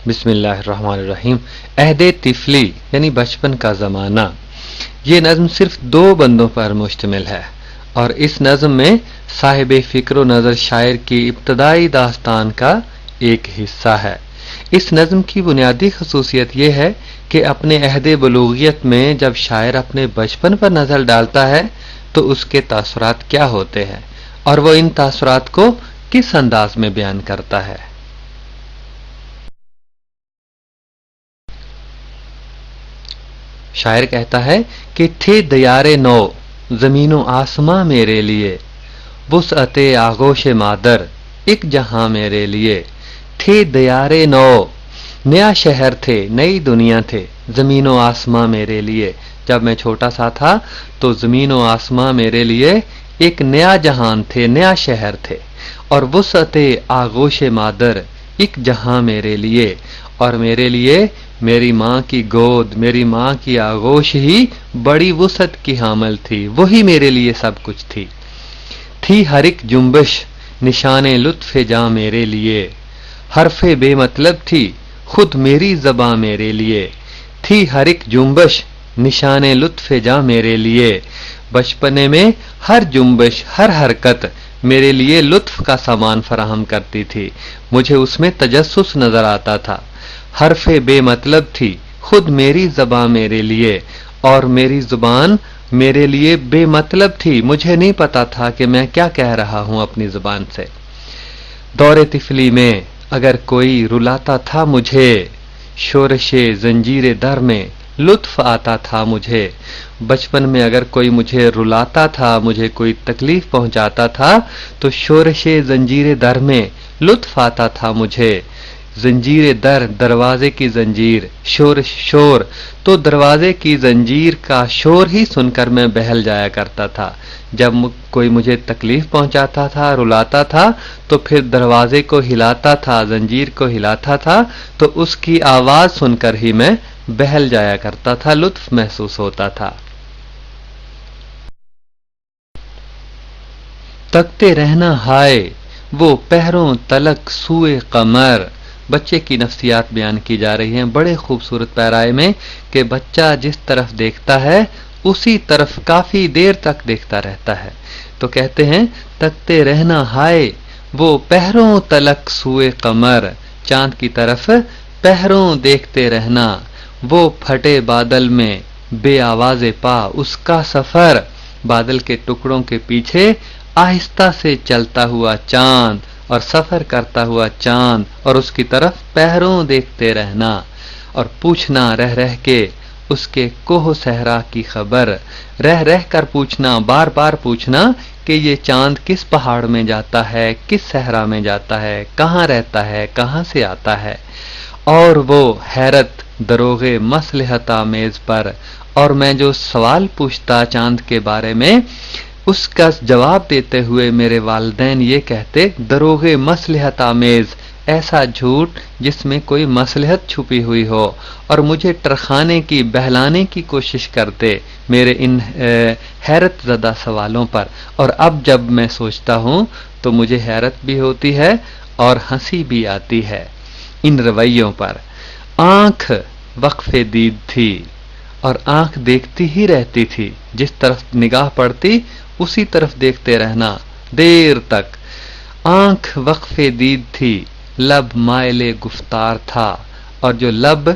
بسم اللہ الرحمن الرحیم۔ عہد طفلی یعنی بچپن کا زمانہ، یہ نظم صرف 2 بندوں پر مشتمل ہے اور اس نظم میں صاحب فکر و نظر شاعر کی ابتدائی داستان کا ایک حصہ ہے۔ اس نظم کی بنیادی خصوصیت یہ ہے کہ اپنے عہد بلوغیت میں جب شاعر اپنے بچپن پر نظر ڈالتا ہے تو اس کے تاثرات کیا ہوتے ہیں اور وہ ان تاثرات کو کس انداز میں بیان کرتا ہے۔ شاعر کہتا ہے کہ تھے دیار نو زمین و آسماں میرے لیے، وسعت آغوش مادر ایک جہاں میرے لیے۔ تھے دیار نو، نیا شہر تھے، نئی دنیا تھے، زمین و آسماں میرے لیے۔ جب میں چھوٹا سا تھا تو زمین و آسماں میرے لیے ایک نیا جہان تھے، نیا شہر تھے، اور وسعت آغوش مادر ایک جہاں میرے لیے، اور میرے لیے میری ماں کی گود، میری ماں کی آغوش ہی بڑی وسعت کی حامل تھی، وہی میرے لیے سب کچھ تھی ہر ایک جنبش نشان لطف جاں میرے لیے، حرف بے مطلب تھی خود میری زباں میرے لیے، تھی ہر ایک جنبش نشان لطف جاں میرے لیے۔ بچپنے میں ہر جنبش، ہر حرکت میرے لیے لطف کا سامان فراہم کرتی تھی، مجھے اس میں تجسس نظر آتا تھا۔ حرف بے مطلب تھی خود میری زباں میرے لیے، اور میری زبان میرے لیے بے مطلب تھی، مجھے نہیں پتا تھا کہ میں کیا کہہ رہا ہوں اپنی زبان سے۔ دور طفلی میں اگر کوئی رلاتا تھا مجھے، شورش زنجیر در میں لطف آتا تھا مجھے۔ بچپن میں اگر کوئی مجھے رلاتا تھا، مجھے کوئی تکلیف پہنچاتا تھا تو شورش زنجیر در میں لطف آتا تھا مجھے۔ زنجیر در، دروازے کی زنجیر، شور تو دروازے کی زنجیر کا شور ہی سن کر میں بہل جایا کرتا تھا۔ جب کوئی مجھے تکلیف پہنچاتا تھا، رلاتا تھا تو پھر دروازے کو ہلاتا تھا، زنجیر کو ہلاتا تھا تو اس کی آواز سن کر ہی میں بہل جایا کرتا تھا، لطف محسوس ہوتا تھا۔ تکتے رہنا ہائے وہ پہروں تلک سوئے قمر، بچے کی نفسیات بیان کی جا رہی ہیں بڑے خوبصورت پیرائے میں کہ بچہ جس طرف دیکھتا ہے اسی طرف کافی دیر تک دیکھتا رہتا ہے۔ تو کہتے ہیں تکتے رہنا ہائے وہ پہروں تلک سوئے قمر، چاند کی طرف پہروں دیکھتے رہنا، وہ پھٹے بادل میں بے آواز پا اس کا سفر، بادل کے ٹکڑوں کے پیچھے آہستہ سے چلتا ہوا چاند اور سفر کرتا ہوا چاند، اور اس کی طرف پہروں دیکھتے رہنا، اور پوچھنا رہ رہ کے اس کے کوہ صحرا کی خبر، رہ رہ کر پوچھنا، بار بار پوچھنا کہ یہ چاند کس پہاڑ میں جاتا ہے، کس صحرا میں جاتا ہے، کہاں رہتا ہے، کہاں سے آتا ہے۔ اور وہ حیرت دروغ مصلحت آمیز پر، اور میں جو سوال پوچھتا چاند کے بارے میں اس کا جواب دیتے ہوئے میرے والدین یہ کہتے دروغ مصلحت آمیز، ایسا جھوٹ جس میں کوئی مصلحت چھپی ہوئی ہو، اور مجھے ٹرخانے کی، بہلانے کی کوشش کرتے میرے ان حیرت زدہ سوالوں پر۔ اور اب جب میں سوچتا ہوں تو مجھے حیرت بھی ہوتی ہے اور ہنسی بھی آتی ہے ان رویوں پر۔ آنکھ وقف دید تھی اور آنکھ دیکھتی ہی رہتی تھی، جس طرف نگاہ پڑتی اسی طرف دیکھتے رہنا دیر تک۔ آنکھ وقف دید تھی، لب مائل گفتار تھا، اور جو لب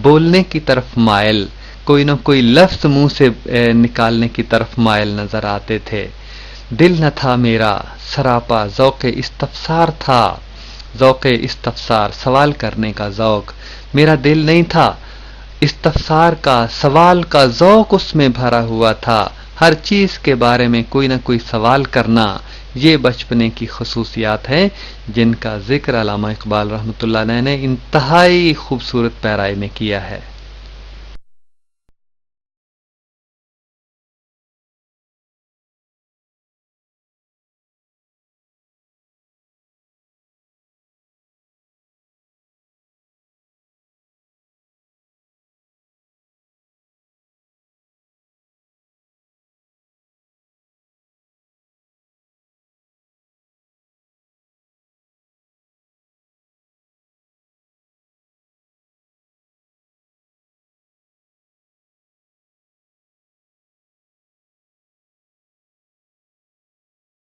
بولنے کی طرف مائل، کوئی نہ کوئی لفظ منہ سے نکالنے کی طرف مائل نظر آتے تھے۔ دل نہ تھا میرا سراپا ذوق استفسار تھا، ذوق استفسار سوال کرنے کا ذوق، میرا دل نہیں تھا، استفسار کا، سوال کا ذوق اس میں بھرا ہوا تھا، ہر چیز کے بارے میں کوئی نہ کوئی سوال کرنا۔ یہ بچپنے کی خصوصیات ہیں جن کا ذکر علامہ اقبال رحمۃ اللہ علیہ نے انتہائی خوبصورت پیرائے میں کیا ہے۔